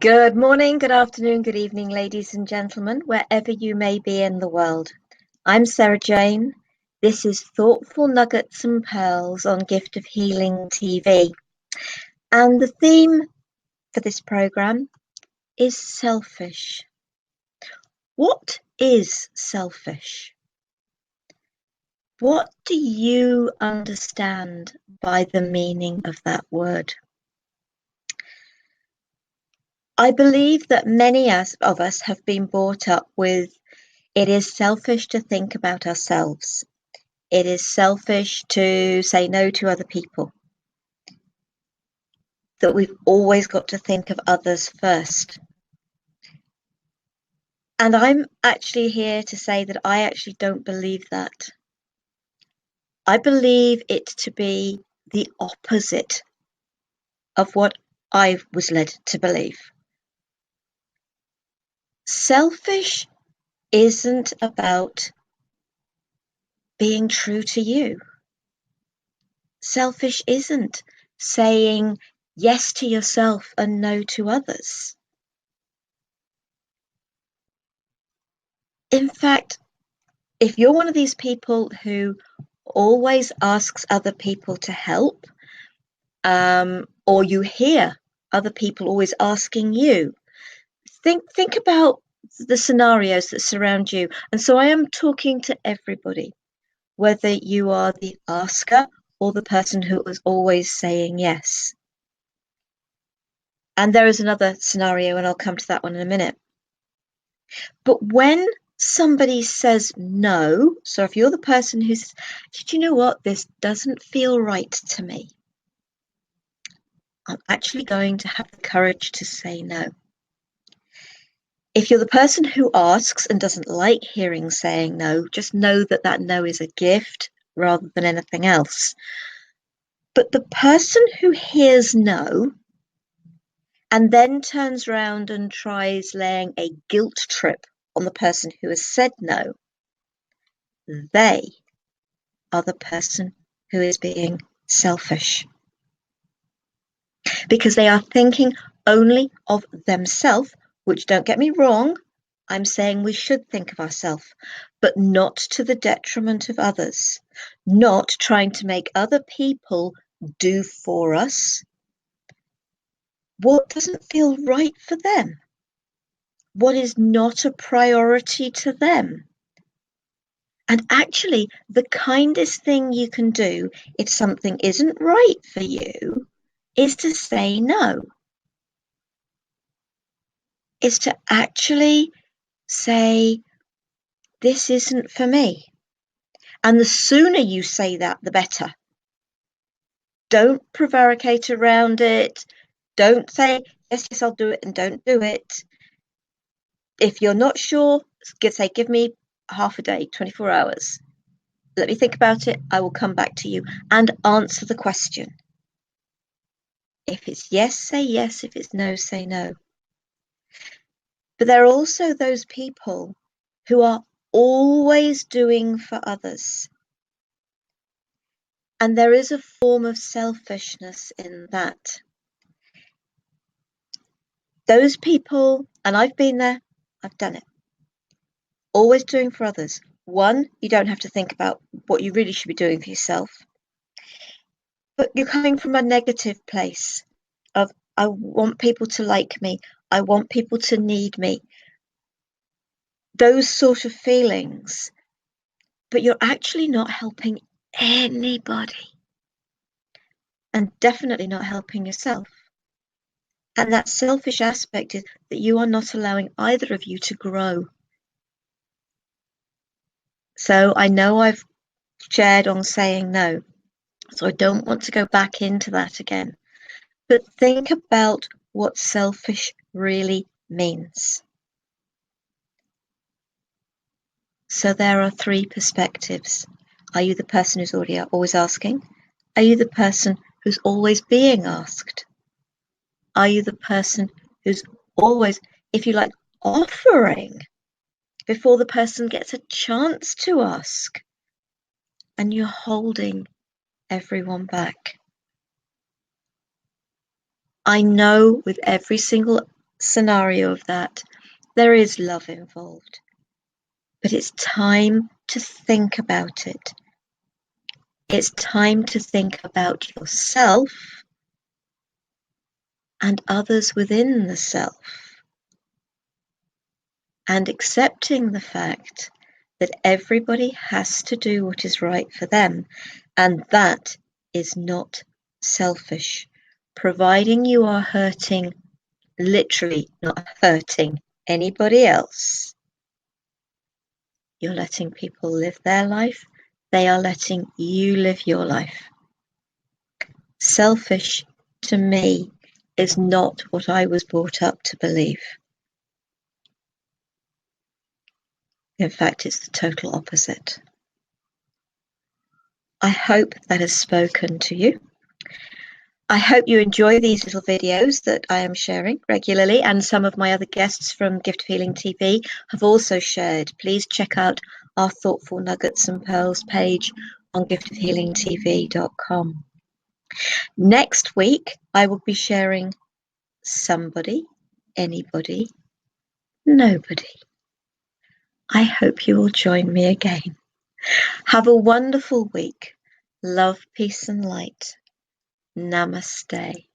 Good morning, good afternoon, good evening, ladies and gentlemen, wherever you may be in the world. I'm Sarah Jane. This is Thoughtful Nuggets and Pearls on Gift of Healing TV. And the theme for this program is selfish. What is selfish? What do you understand by the meaning of that word? I believe that many of us have been brought up with it is selfish to think about ourselves. It is selfish to say no to other people. That we've always got to think of others first. And I'm actually here to say that I actually don't believe that. I believe it to be the opposite of what I was led to believe. Selfish isn't about being true to you. Selfish isn't saying yes to yourself and no to others. In fact, if you're one of these people who always asks other people to help, or you hear other people always asking you, think about the scenarios that surround you. And so I am talking to everybody, whether you are the asker or the person who is always saying yes. And there is another scenario, and I'll come to that one in a minute. But when somebody says no, so if you're the person who says, do you know what, this doesn't feel right to me, I'm actually going to have the courage to say no. If you're the person who asks and doesn't like hearing saying no, just know that that no is a gift rather than anything else. But the person who hears no and then turns around and tries laying a guilt trip on the person who has said no, they are the person who is being selfish. Because they are thinking only of themselves, which, don't get me wrong, I'm saying we should think of ourselves, but not to the detriment of others, not trying to make other people do for us what doesn't feel right for them, what is not a priority to them. And actually, the kindest thing you can do if something isn't right for you is to say no. Is to actually say, this isn't for me. And the sooner you say that, the better. Don't prevaricate around it. Don't say, yes, yes, I'll do it, and don't do it. If you're not sure, say, give me half a day, 24 hours. Let me think about it. I will come back to you and answer the question. If it's yes, say yes. If it's no, say no. But there are also those people who are always doing for others. And there is a form of selfishness in that. Those people, and I've been there, I've done it. Always doing for others. One, you don't have to think about what you really should be doing for yourself. But you're coming from a negative place of, I want people to like me. I want people to need me. Those sort of feelings. But you're actually not helping anybody. And definitely not helping yourself. And that selfish aspect is that you are not allowing either of you to grow. So I know I've shared on saying no, so I don't want to go back into that again. But think about what selfish really means. So there are three perspectives. Are you the person who's always asking? Are you the person who's always being asked? Are you the person who's always, if you like, offering before the person gets a chance to ask? And you're holding everyone back. I know with every single scenario of that, there is love involved. But it's time to think about it. It's time to think about yourself and others within the self, and accepting the fact that everybody has to do what is right for them, and that is not selfish, providing you are literally not hurting anybody else. You're letting people live their life, they are letting you live your life. Selfish, to me, is not what I was brought up to believe. In fact, it's the total opposite. I hope that has spoken to you. I hope you enjoy these little videos that I am sharing regularly, and some of my other guests from Gift of Healing TV have also shared. Please check out our Thoughtful Nuggets and Pearls page on giftofhealingtv.com. Next week, I will be sharing somebody, anybody, nobody. I hope you will join me again. Have a wonderful week. Love, peace, and light. Namaste.